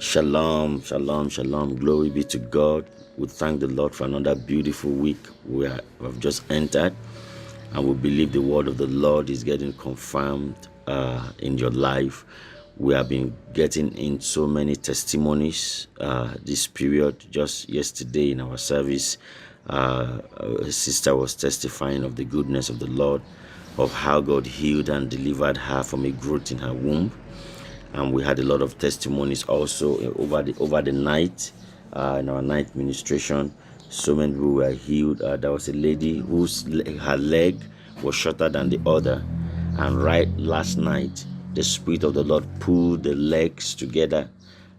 Shalom, shalom, shalom. Glory be to God. We thank the Lord for another beautiful week we have just entered. And we believe the word of the Lord is getting confirmed in your life. We have been getting in so many testimonies this period. Just yesterday in our service, a sister was testifying of the goodness of the Lord, of how God healed and delivered her from a growth in her womb. And we had a lot of testimonies also over the night in our night ministration. So many people were healed. There was a lady her leg was shorter than the other, and right last night the Spirit of the Lord pulled the legs together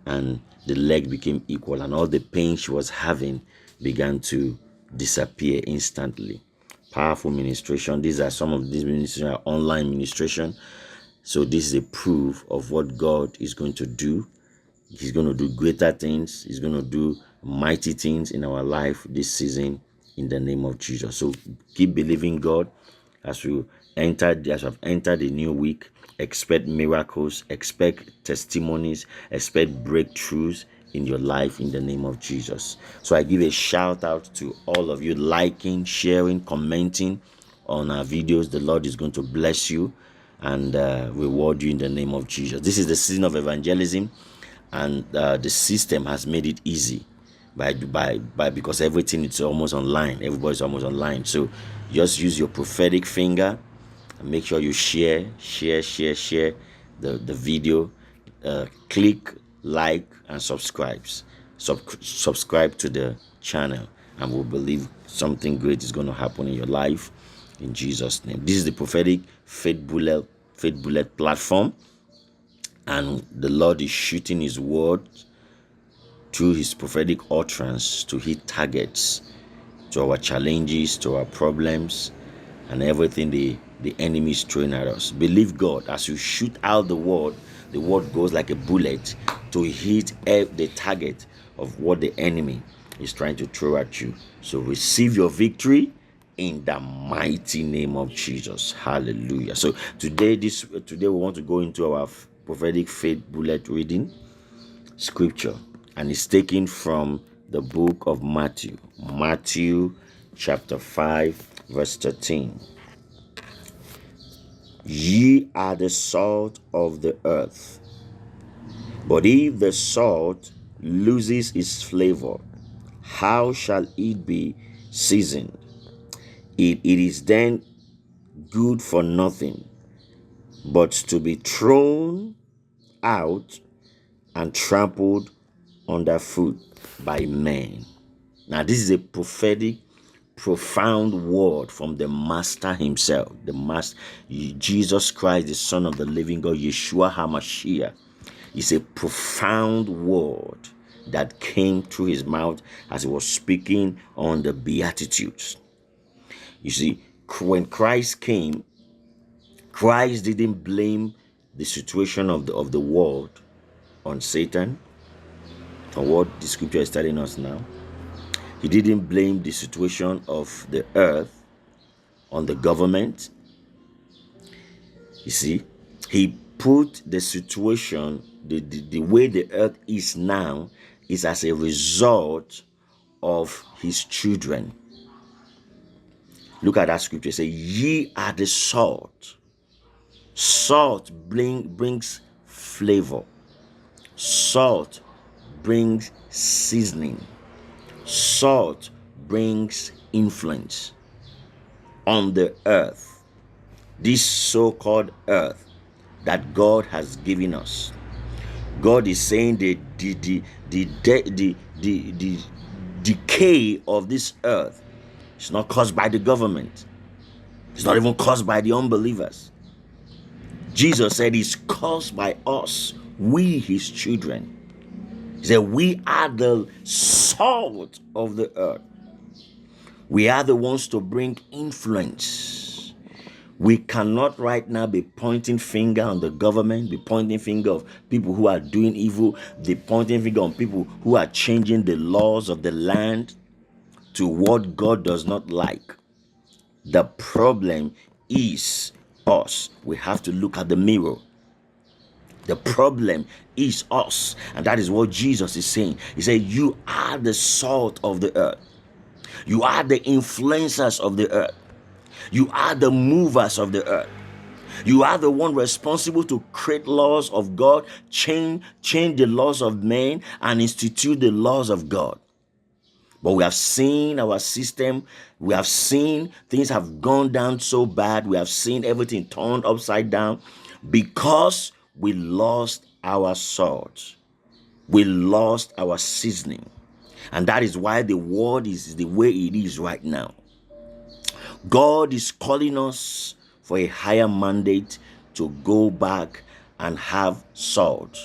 and the leg became equal, and all the pain she was having began to disappear instantly. Powerful ministration. These are some of these ministrations are online ministration. So this is a proof of what God is going to do. He's going to do greater things. He's going to do mighty things in our life this season in the name of Jesus. So keep believing God as we have entered a new week. Expect miracles, expect testimonies, expect breakthroughs in your life in the name of Jesus. So I give a shout out to all of you liking, sharing, commenting on our videos. The Lord is going to bless you and reward you in the name of Jesus. This is the season of evangelism, and the system has made it easy because everything is almost online. Everybody's almost online. So just use your prophetic finger and make sure you share the video. Click like and subscribe to the channel, and we'll believe something great is going to happen in your life in Jesus' name. This is the prophetic faith bullet platform, and the Lord is shooting his word through his prophetic utterance to hit targets, to our challenges, to our problems, and everything the enemy is throwing at us. Believe God. As you shoot out the word goes like a bullet to hit the target of what the enemy is trying to throw at you. So receive your victory in the mighty name of Jesus. Hallelujah. So today we want to go into our prophetic faith bullet reading scripture, and it's taken from the book of Matthew chapter 5 verse 13. Ye are the salt of the earth, but if the salt loses its flavor, how shall it be seasoned? It is then good for nothing, but to be thrown out and trampled underfoot by men. Now, this is a prophetic, profound word from the Master himself, Jesus Christ, the Son of the living God, Yeshua HaMashiach. It's a profound word that came through his mouth as he was speaking on the Beatitudes. You see, when Christ came, Christ didn't blame the situation of the world on Satan, or what the scripture is telling us now. He didn't blame the situation of the earth on the government. You see, he put the situation, the way the earth is now, is as a result of his children. Look at that scripture. It says, ye are the salt. Salt brings flavor. Salt brings seasoning. Salt brings influence on the earth, this so-called earth that God has given us. God is saying the decay of this earth is not caused by the government. It's not even caused by the unbelievers. Jesus said it's caused by us, we his children. He said we are the salt of the earth. We are the ones to bring influence. We cannot right now be pointing finger on the government, be pointing finger of people who are doing evil, be pointing finger on people who are changing the laws of the land to what God does not like. The problem is us. We have to look at the mirror. The problem is us. And that is what Jesus is saying. He said, you are the salt of the earth. You are the influencers of the earth. You are the movers of the earth. You are the one responsible to create laws of God, change the laws of men, and institute the laws of God. But we have seen our system. We have seen things have gone down so bad. We have seen everything turned upside down because we lost our salt. We lost our seasoning. And that is why the world is the way it is right now. God is calling us for a higher mandate to go back and have salt,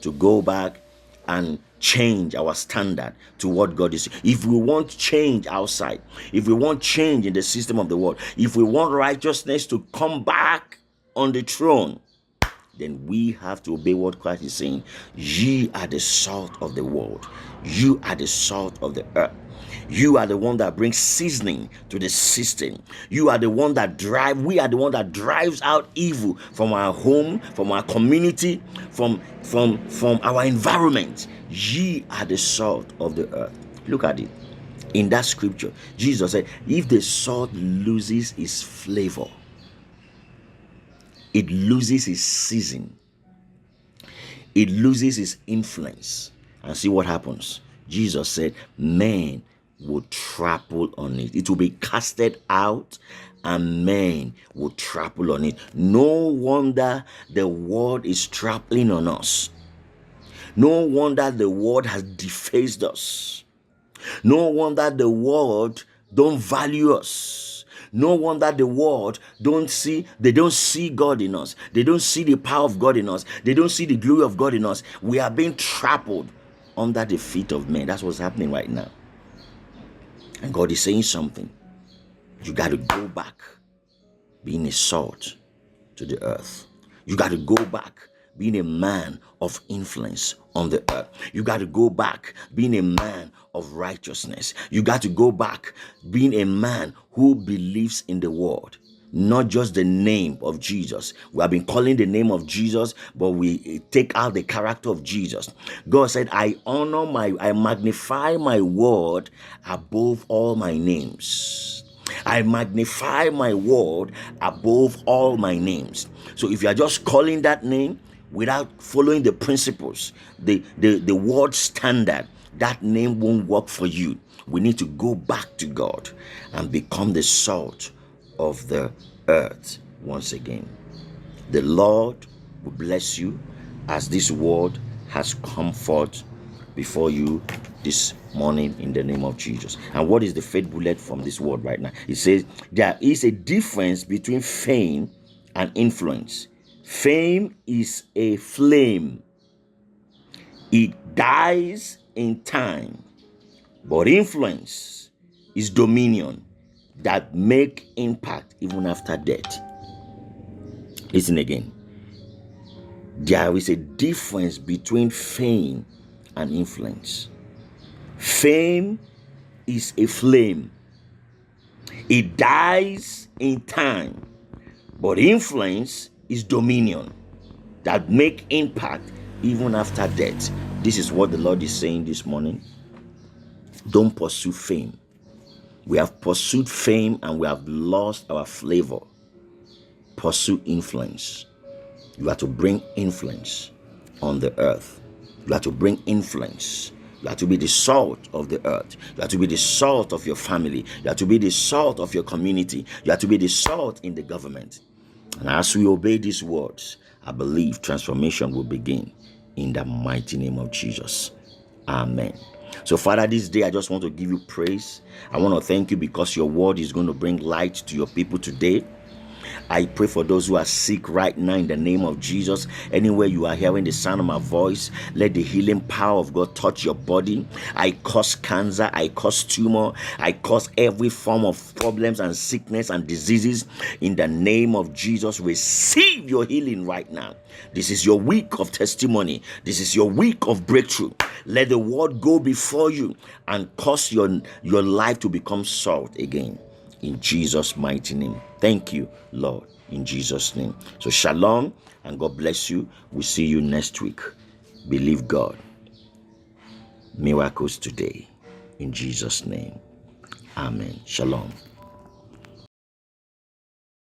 to go back and change our standard to what God is. If we want change outside, if we want change in the system of the world, if we want righteousness to come back on the throne, then we have to obey what Christ is saying. Ye are the salt of the world. You are the salt of the earth. You are the one that brings seasoning to the system. You are the one that we are the one that drives out evil from our home, from our community, from our environment. Ye are the salt of the earth. Look at it. In that scripture, Jesus said, if the salt loses its flavor, it loses its season, it loses its influence. And see what happens. Jesus said, men will trample on it. It will be casted out and men will trample on it. No wonder the world is trampling on us. No wonder the world has defaced us. No wonder the world don't value us. No wonder the world don't see God in us. They don't see the power of God in us. They don't see the glory of God in us. We are being trampled under the feet of men. That's what's happening right now. And God is saying something. You got to go back being a salt to the earth. You got to go back being a man of influence on the earth. You got to go back being a man of righteousness. You got to go back being a man who believes in the word, not just the name of Jesus. We have been calling the name of Jesus, but we take out the character of Jesus. God said, I magnify my word above all my names. I magnify my word above all my names. So if you are just calling that name without following the principles, the word standard, that name won't work for you. We need to go back to God and become the salt of the earth once again. The Lord will bless you as this word has come forth before you this morning in the name of Jesus. And what is the faith bullet from this word right now? It says there is a difference between fame and influence. Fame is a flame. It dies in time. But influence is dominion that make impact even after death. Listen again. There is a difference between fame and influence. Fame is a flame. It dies in time. But influence is dominion that make impact even after death. This is what the Lord is saying this morning. Don't pursue fame. We have pursued fame and we have lost our flavor. Pursue influence. You have to bring influence on the earth. You have to bring influence. You have to be the salt of the earth. You have to be the salt of your family. You have to be the salt of your community. You have to be the salt in the government. And as we obey these words, I believe transformation will begin in the mighty name of Jesus. Amen. So, Father, this day I just want to give you praise. I want to thank you because your word is going to bring light to your people today. I pray for those who are sick right now in the name of Jesus. Anywhere you are hearing the sound of my voice, let the healing power of God touch your body. I cause cancer, I cause tumor, I cause every form of problems and sickness and diseases in the name of Jesus. Receive your healing right now. This is your week of testimony. This is your week of breakthrough. Let the word go before you and cause your life to become salt again. In Jesus' mighty name. Thank you, Lord. in Jesus' name. So shalom and God bless you. We'll see you next week. Believe God. Miracles today in Jesus' name. Amen. Shalom.